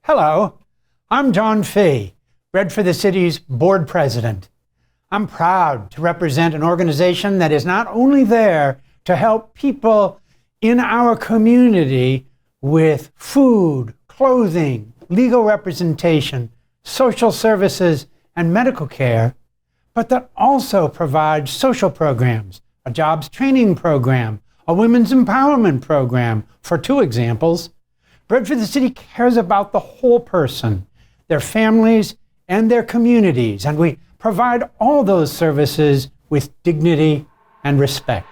Hello, I'm John Fee, Bread for the City's board president. I'm proud to represent an organization that is not only there to help people in our community with food, clothing, legal representation, social services, and medical care, but that also provides social programs, a jobs training program, a women's empowerment program, for two examples. Bread for the City cares about the whole person, their families, and their communities, and we provide all those services with dignity and respect.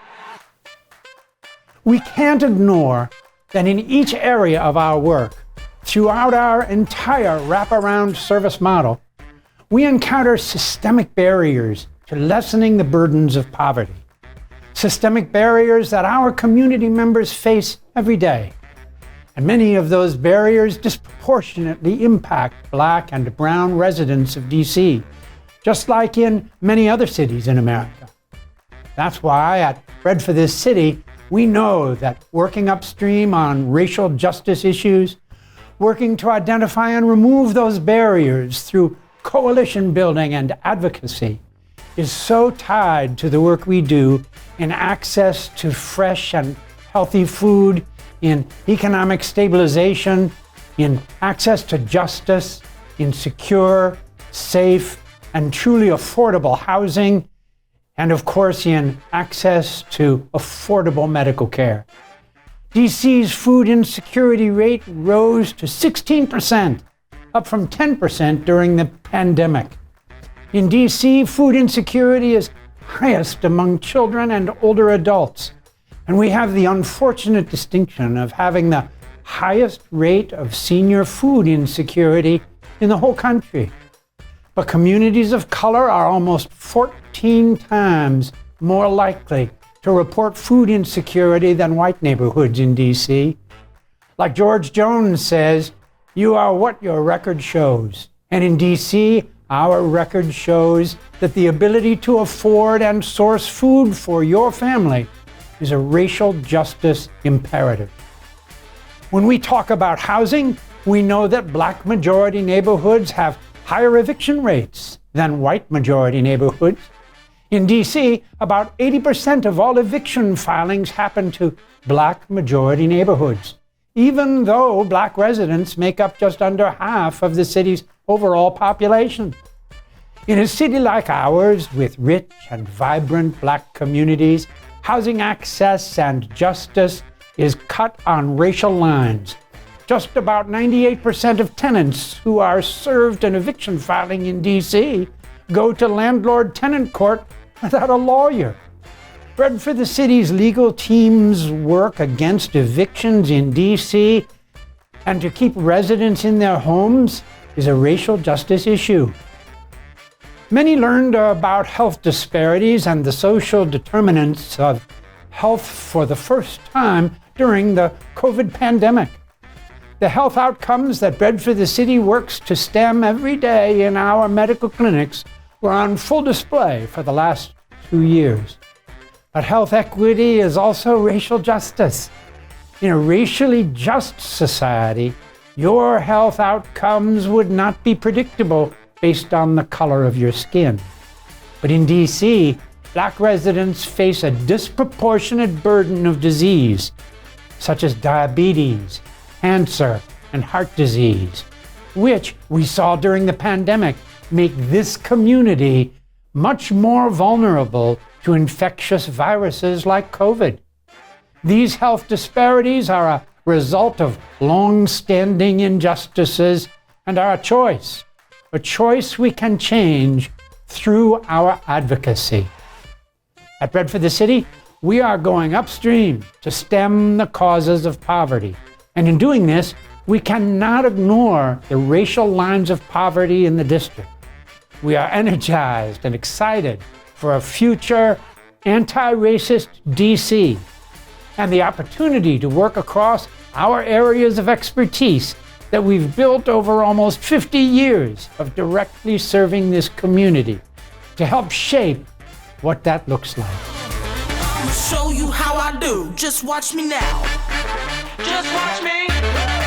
We can't ignore that in each area of our work, throughout our entire wraparound service model, we encounter systemic barriers to lessening the burdens of poverty. Systemic barriers that our community members face every day. And many of those barriers disproportionately impact Black and brown residents of D.C., just like in many other cities in America. That's why at Bread for this City, we know that working upstream on racial justice issues, working to identify and remove those barriers through coalition building and advocacy, is so tied to the work we do in access to fresh and healthy food, in economic stabilization, in access to justice, in secure, safe, and truly affordable housing, and of course in access to affordable medical care. DC's food insecurity rate rose to 16%, up from 10% during the pandemic. In DC, food insecurity is highest among children and older adults. And we have the unfortunate distinction of having the highest rate of senior food insecurity in the whole country. But communities of color are almost 14 times more likely to report food insecurity than white neighborhoods in DC. Like George Jones says, you are what your record shows. And in DC, our record shows that the ability to afford and source food for your family is a racial justice imperative. When we talk about housing, we know that Black majority neighborhoods have higher eviction rates than white majority neighborhoods. In DC, about 80% of all eviction filings happen to Black majority neighborhoods, even though Black residents make up just under half of the city's overall population. In a city like ours, with rich and vibrant Black communities, housing access and justice is cut on racial lines. Just about 98% of tenants who are served an eviction filing in D.C. go to landlord-tenant court without a lawyer. Bread for the City's legal team's work against evictions in D.C. and to keep residents in their homes is a racial justice issue. Many learned about health disparities and the social determinants of health for the first time during the COVID pandemic. The health outcomes that Bread for the City works to stem every day in our medical clinics were on full display for the last 2 years. But health equity is also racial justice. In a racially just society, your health outcomes would not be predictable based on the color of your skin. But in DC, Black residents face a disproportionate burden of disease, such as diabetes, cancer, and heart disease, which we saw during the pandemic make this community much more vulnerable to infectious viruses like COVID. These health disparities are a result of long-standing injustices and are a choice we can change through our advocacy. At Bread for the City, we are going upstream to stem the causes of poverty. And in doing this, we cannot ignore the racial lines of poverty in the district. We are energized and excited for a future anti-racist DC and the opportunity to work across our areas of expertise that we've built over almost 50 years of directly serving this community to help shape what that looks like. I'ma show you how I do. Just watch me now. Just watch me.